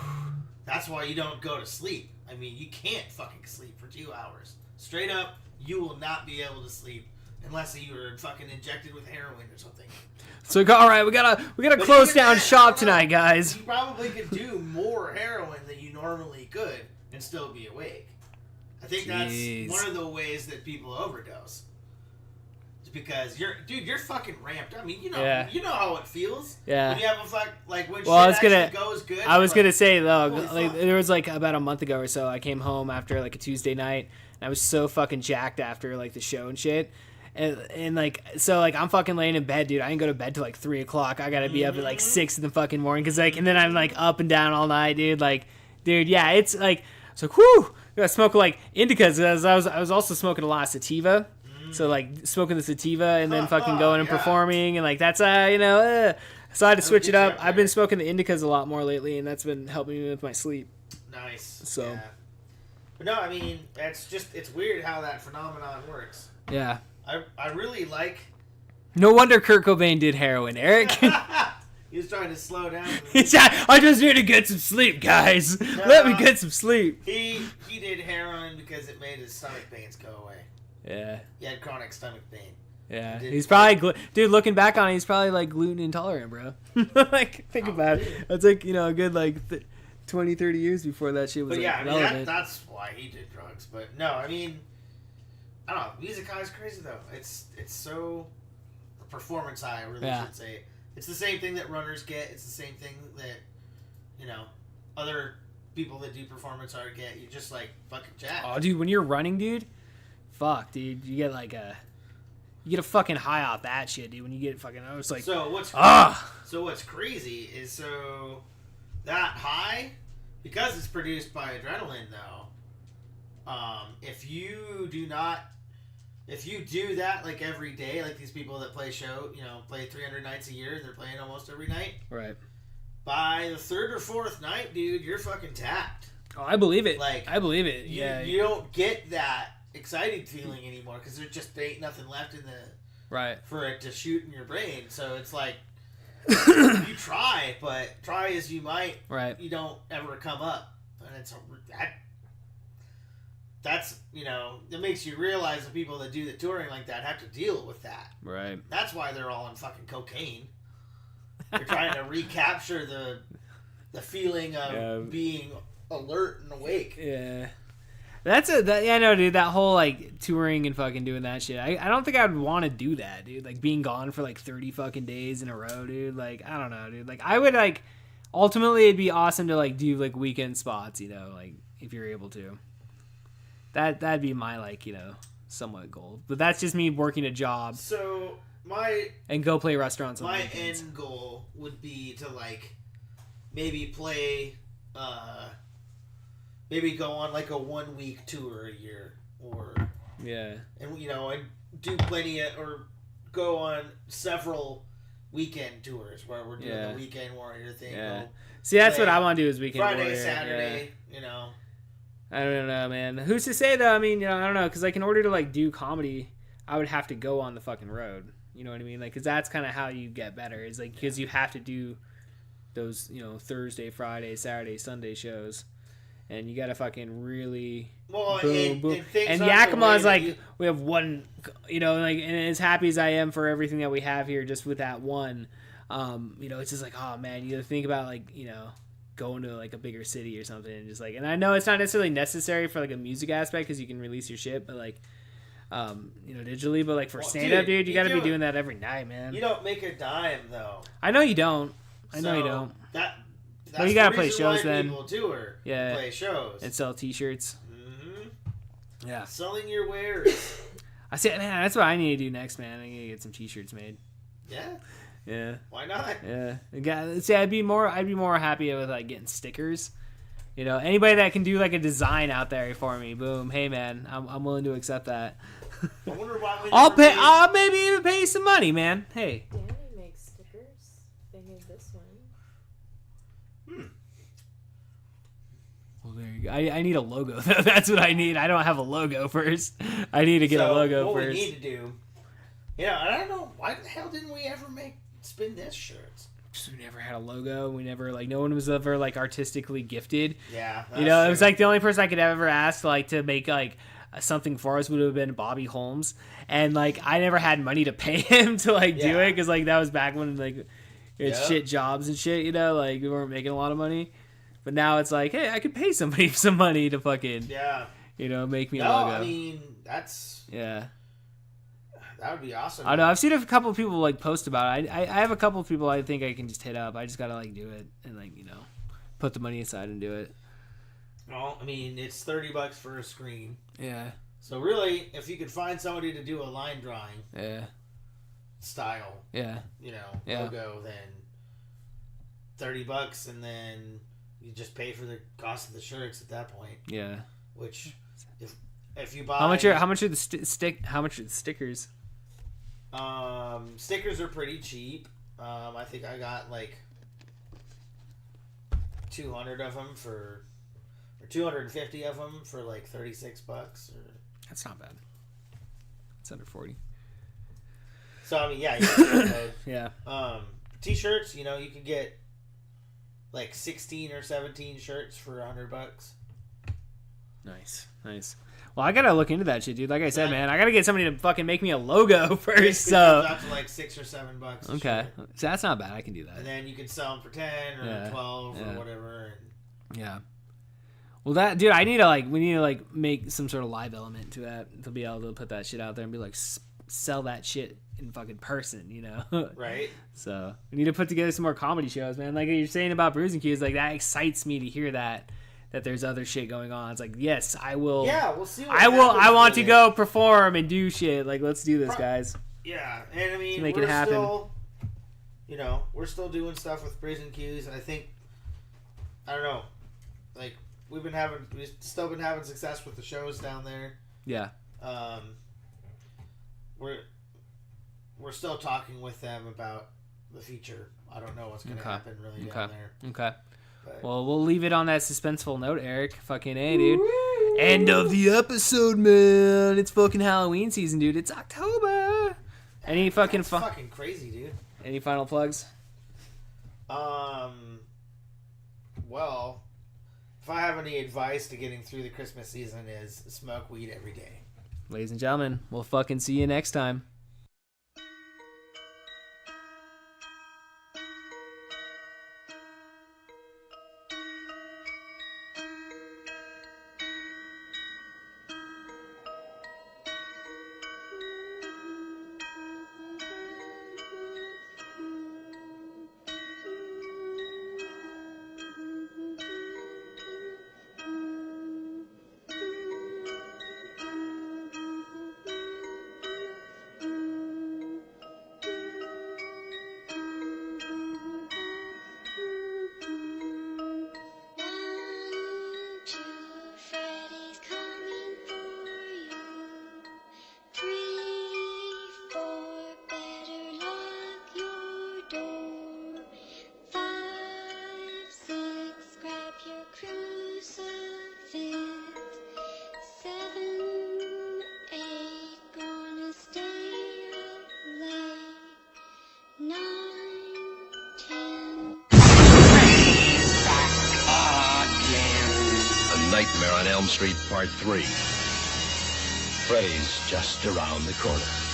That's why you don't go to sleep. I mean, you can't fucking sleep for 2 hours straight up. You will not be able to sleep unless you were fucking injected with heroin or something. So all right, we gotta close down shop tonight, guys. You probably could do more heroin than you normally could and still be awake. I think that's one of the ways that people overdose. It's because you're fucking ramped. I mean, you know how it feels. Yeah. When you have when shit goes good. I was gonna say though, like there was like about a month ago or so, I came home after like a Tuesday night, and I was so fucking jacked after like the show and shit. And like, so like I'm fucking laying in bed, dude. I didn't go to bed till like 3 o'clock. I gotta be up at like 6 in the fucking morning, cause like, and then I'm like up and down all night, dude. Like, dude, yeah, it's like, so whew, I smoke like indicas. I was also smoking a lot of sativa, so like smoking the sativa and then fucking going and performing, and like that's so I had to switch it up. I've been smoking the indicas a lot more lately, and that's been helping me with my sleep. Nice. So, yeah. But no, I mean, it's weird how that phenomenon works. Yeah. I really like... No wonder Kurt Cobain did heroin, Eric. He was trying to slow down. I just need to get some sleep, guys. No, let me get some sleep. He did heroin because it made his stomach pains go away. Yeah. He had chronic stomach pain. Yeah. He's probably... Dude, looking back on it, he's probably like gluten intolerant, bro. Like, think about it. That's like, a good like 20, 30 years before that shit was relevant. I mean, that's why he did drugs. But no, I mean... I don't know. Music high is crazy though. It's so the performance high. I really should say. It's the same thing that runners get. It's the same thing that other people that do performance high get. You just like fucking jacked. Oh, dude, when you're running, dude, fuck, dude, you get a fucking high off that shit, dude. When you get fucking, I was like, so what's crazy is that high, because it's produced by adrenaline though. If you do that like every day, like these people that play 300 nights a year, they're playing almost every night. Right. By the third or fourth night, dude, you're fucking tapped. Oh, I believe it. Like, I believe it. Yeah. You don't get that excited feeling anymore because there just ain't nothing left Right. for it to shoot in your brain. So it's like you try, but try as you might, right? You don't ever come up, and that's it makes you realize the people that do the touring like that have to deal with that. Right. That's why they're all on fucking cocaine. They're trying to recapture the feeling of being alert and awake. Yeah. Yeah, no, dude, that whole, like, touring and fucking doing that shit. I don't think I would want to do that, dude. Like, being gone for, like, 30 fucking days in a row, dude. Like, I don't know, dude. Like, I would, like, ultimately it'd be awesome to, like, do, like, weekend spots, like, if you're able to. That'd be my, like, somewhat goal. But that's just me working a job. So, and go play restaurants on my weekends. end goal would be to, like, maybe play, maybe go on like a 1 week tour a year, and I do plenty or go on several weekend tours where we're doing the weekend warrior thing. Yeah. See, that's what I want to do is weekend Friday, warrior. Saturday, I don't know, man. Who's to say though? I mean, I don't know, because like in order to like do comedy, I would have to go on the fucking road. You know what I mean? Like, because that's kind of how you get better. Is like because you have to do those Thursday, Friday, Saturday, Sunday shows. And you gotta fucking really boom. And Yakima's like, we have one, like, and as happy as I am for everything that we have here, just with that one, it's just like, oh man, you gotta think about like, going to like a bigger city or something, and just like, and I know it's not necessarily necessary for like a music aspect because you can release your shit, but like, digitally, but like for stand up, dude, you gotta be doing that every night, man. You don't make a dime though. I know you don't. That's you gotta play shows then. People tour, play shows and sell T-shirts. Mm-hmm. Yeah, selling your wares. I said, man, that's what I need to do next, man. I need to get some T-shirts made. Yeah. Yeah. Why not? Yeah. See, I'd be more happy with like getting stickers. Anybody that can do like a design out there for me. Boom. Hey, man, I'm willing to accept that. I wonder why. I'll maybe even pay you some money, man. Hey. Danny makes stickers. They made this one. Well, there you go. I need a logo. That's what I need. I don't have a logo first. I need to get a logo what first. What we need to do. I don't know. Why the hell didn't we ever make Spin This shirts? We never had a logo. We never, like, no one was ever, like, artistically gifted. Yeah. It was, like, the only person I could ever ask, like, to make, like, something for us would have been Bobby Holmes. And, like, I never had money to pay him to, like, do it. Because, like, that was back when, like, it's shit jobs and shit, like, we weren't making a lot of money. But now it's like, hey, I could pay somebody some money to fucking, make me a logo. I mean, that's... Yeah. That would be awesome. I know. I've seen a couple of people, like, post about it. I have a couple of people I think I can just hit up. I just got to, like, do it and, like, put the money aside and do it. Well, I mean, it's $30 for a screen. Yeah. So, really, if you could find somebody to do a line drawing style, logo, then $30, and then you just pay for the cost of the shirts at that point. Yeah. Which, if you buy... How much are the stickers? Stickers are pretty cheap. I think I got like 200 of them or 250 of them for like $36. That's not bad. It's under 40. So I mean, yeah. Yeah. T-shirts, you can get like 16 or 17 shirts for $100. Nice. Well, I gotta look into that shit, dude. Like I said, man, I gotta get somebody to fucking make me a logo first. So it comes out to like $6 or $7. Okay, so that's not bad. I can do that. And then you can sell them for 10 or 12 or whatever. Yeah. Well, that dude, we need to like make some sort of live element to that to be able to put that shit out there and be like sell that shit in fucking person, Right. So we need to put together some more comedy shows, man. Like you're saying about Bruising Cues, like that excites me to hear that there's other shit going on. It's like, yes, I will. Yeah, we'll see. I want to go perform and do shit. Like, let's do this, guys. Yeah, and I mean, make it happen. We're still doing stuff with Prison Cues, and I think, I don't know, like we've still been having success with the shows down there. Yeah. We're still talking with them about the future. I don't know what's going to happen really down there. Okay. But, well, we'll leave it on that suspenseful note, Eric. Fucking A, dude. End of the episode, man. It's fucking Halloween season, dude. It's October. Any fucking That's fucking crazy, dude. Any final plugs? Well, if I have any advice to getting through the Christmas season is smoke weed every day. Ladies and gentlemen, we'll fucking see you next time. Nightmare on Elm Street Part 3. Freddy's just around the corner.